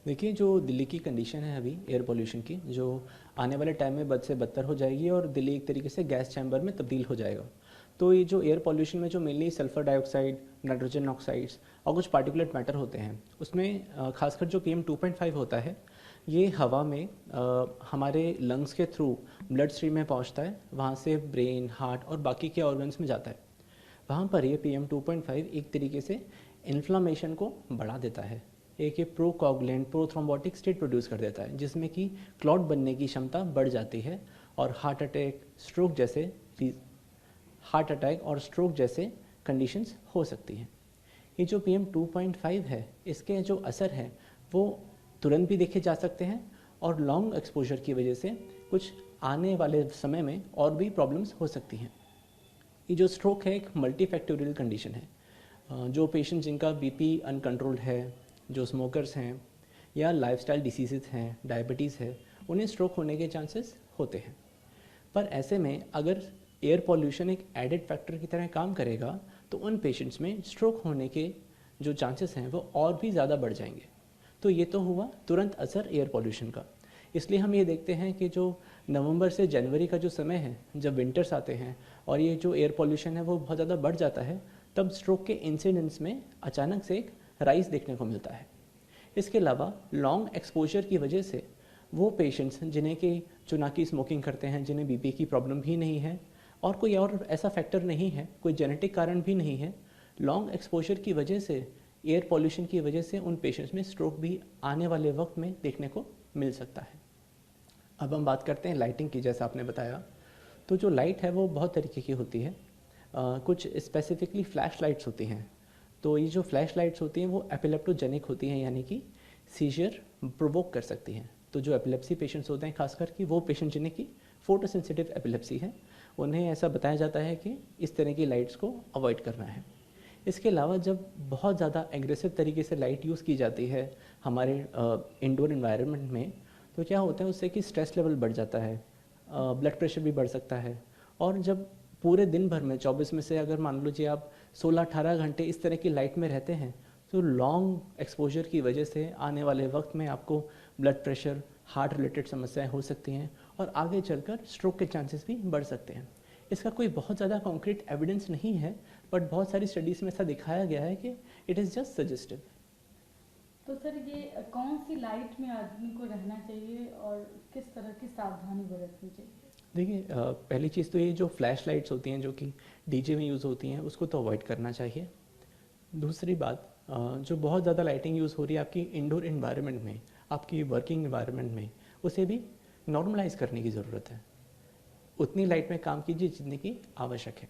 देखिए, जो दिल्ली की कंडीशन है अभी एयर पोल्यूशन की, जो आने वाले टाइम में बद से बदतर हो जाएगी और दिल्ली एक तरीके से गैस चैम्बर में तब्दील हो जाएगा। तो ये जो एयर पोल्यूशन में जो mainly sulphur dioxide, nitrogen oxides और कुछ पार्टिकुलेट मैटर होते हैं, उसमें खासकर जो PM2.5 होता है, ये हवा में हमारे लंग्स के थ्रू ब्लड स्ट्रीम में पहुंचता है, वहाँ से ब्रेन, हार्ट और बाकी के ऑर्गन्स में जाता है। वहाँ पर ये PM2.5 एक तरीके से इन्फ्लामेशन को बढ़ा देता है। एक ये प्रोकोगुलेंट, प्रोथ्रोम्बोटिक स्टेट प्रोड्यूस कर देता है, जिसमें कि क्लॉट बनने की क्षमता बढ़ जाती है और हार्ट अटैक और स्ट्रोक जैसे कंडीशंस हो सकती हैं। ये जो PM2.5 है, इसके जो असर हैं वो तुरंत भी देखे जा सकते हैं और लॉन्ग एक्सपोजर की वजह से कुछ आने वाले समय में और भी प्रॉब्लम्स हो सकती हैं। ये जो स्ट्रोक है एक मल्टी फैक्टोरियल कंडीशन है। जो पेशेंट जिनका बीपी अनकंट्रोल्ड है, जो स्मोकर्स हैं या लाइफस्टाइल डिसीज़ हैं, डायबिटीज़ है, उन्हें स्ट्रोक होने के चांसेस होते हैं। पर ऐसे में अगर एयर पॉल्यूशन एक एडेड फैक्टर की तरह काम करेगा तो उन पेशेंट्स में स्ट्रोक होने के जो चांसेस हैं वो और भी ज़्यादा बढ़ जाएंगे। तो ये तो हुआ तुरंत असर एयर पॉल्यूशन का। इसलिए हम ये देखते हैं कि जो नवंबर से जनवरी का जो समय है, जब विंटर्स आते हैं और ये जो एयर पॉल्यूशन है वो बहुत ज़्यादा बढ़ जाता है, तब स्ट्रोक के इंसिडेंट्स में अचानक से एक राइज देखने को मिलता है। इसके अलावा लॉन्ग एक्सपोजर की वजह से वो पेशेंट्स जिन्हें कि जो ना कि स्मोकिंग करते हैं, जिन्हें बीपी की प्रॉब्लम भी नहीं है और कोई और ऐसा फैक्टर नहीं है, कोई जेनेटिक कारण भी नहीं है, लॉन्ग एक्सपोजर की वजह से, एयर पॉल्यूशन की वजह से उन पेशेंट्स में स्ट्रोक भी आने वाले वक्त में देखने को मिल सकता है। अब हम बात करते हैं लाइटिंग की। जैसा आपने बताया, तो जो लाइट है वो बहुत तरीके की होती है। कुछ स्पेसिफिकली फ्लैश लाइट्स होती हैं। तो ये जो फ्लैश लाइट्स होती हैं वो एपिलेप्टोजेनिक होती हैं, यानी कि सीजर प्रोवोक कर सकती हैं। तो जो एपिलेप्सी पेशेंट्स होते हैं, खासकर कि वो पेशेंट जिन्हें की फोटो सेंसिटिव एपिलेप्सी है, उन्हें ऐसा बताया जाता है कि इस तरह की लाइट्स को अवॉइड करना है। इसके अलावा जब बहुत ज़्यादा एग्रेसिव तरीके से लाइट यूज़ की जाती है हमारे इंडोर इन्वायरमेंट में, तो क्या होता है उससे कि स्ट्रेस लेवल बढ़ जाता है, ब्लड प्रेशर भी बढ़ सकता है। और जब पूरे दिन भर में 24 में से अगर मान लीजिए आप 16-18 घंटे इस तरह की लाइट में रहते हैं, तो लॉन्ग एक्सपोजर की वजह से आने वाले वक्त में आपको ब्लड प्रेशर, हार्ट रिलेटेड समस्याएं हो सकती हैं और आगे चलकर स्ट्रोक के चांसेस भी बढ़ सकते हैं। इसका कोई बहुत ज़्यादा कॉन्क्रीट एविडेंस नहीं है, बट बहुत सारी स्टडीज़ में ऐसा दिखाया गया है कि इट इज़ जस्ट सजेस्टिव। तो सर ये कौन सी लाइट में आदमी को रहना चाहिए और किस तरह की सावधानी बरतनी चाहिए? देखिए, पहली चीज़ तो ये जो फ्लैश लाइट्स होती हैं जो कि डीजे में यूज़ होती हैं, उसको तो अवॉइड करना चाहिए। दूसरी बात, जो बहुत ज़्यादा लाइटिंग यूज़ हो रही है आपकी इंडोर इन्वायरमेंट में, आपकी वर्किंग इन्वायरमेंट में, उसे भी नॉर्मलाइज करने की ज़रूरत है। उतनी लाइट में काम कीजिए जितनी की आवश्यक है।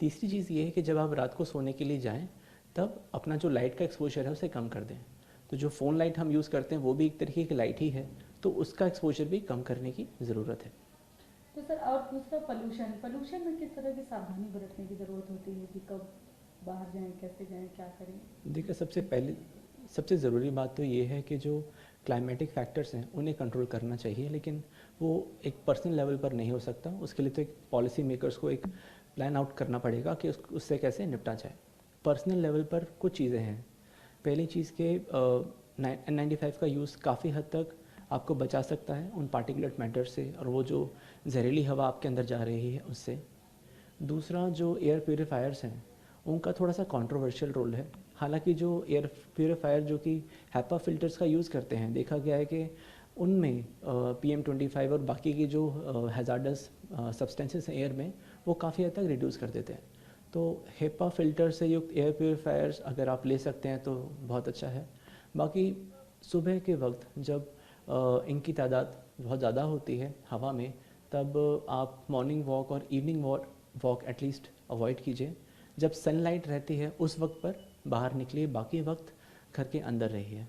तीसरी चीज़ ये है कि जब आप रात को सोने के लिए जाएं, तब अपना जो लाइट का एक्सपोजर है उसे कम कर दें। तो जो फ़ोन लाइट हम यूज़ करते हैं वो भी एक तरीके की लाइट ही है, तो उसका एक्सपोजर भी कम करने की ज़रूरत है। तो सर और दूसरा पोल्यूशन पोल्यूशन में किस तरह की सावधानी बरतने की ज़रूरत होती है कि कब बाहर जाएं, कैसे जाएं, क्या करें? देखिए, सबसे ज़रूरी बात तो ये है कि जो क्लाइमेटिक फैक्टर्स हैं उन्हें कंट्रोल करना चाहिए, लेकिन वो एक पर्सनल लेवल पर नहीं हो सकता। उसके लिए तो एक पॉलिसी मेकर्स को एक प्लान आउट करना पड़ेगा कि उससे कैसे निपटा जाए। पर्सनल लेवल पर कुछ चीज़ें हैं। पहली चीज़ के N95 का यूज़ काफ़ी हद तक आपको बचा सकता है उन पार्टिकुलेट मैटर से और वो जो जहरीली हवा आपके अंदर जा रही है उससे। दूसरा, जो एयर प्योरीफायर्स हैं उनका थोड़ा सा कंट्रोवर्शियल रोल है। हालांकि जो एयर प्योरीफायर जो कि हैपा फिल्टर्स का यूज़ करते हैं, देखा गया है कि उनमें PM25 और बाकी की जो हैज़ार्डस सब्सटेंसेस हैं एयर में, वो काफ़ी हद तक रिड्यूस कर देते हैं। तो हेपा फिल्टर से युक्त एयर प्योरीफायर्स अगर आप ले सकते हैं तो बहुत अच्छा है। बाकी सुबह के वक्त जब इनकी तादाद बहुत ज़्यादा होती है हवा में, तब आप मॉर्निंग वॉक और इवनिंग वॉक एटलीस्ट अवॉइड कीजिए। जब सनलाइट रहती है उस वक्त पर बाहर निकलिए, बाकी वक्त घर के अंदर रहिए।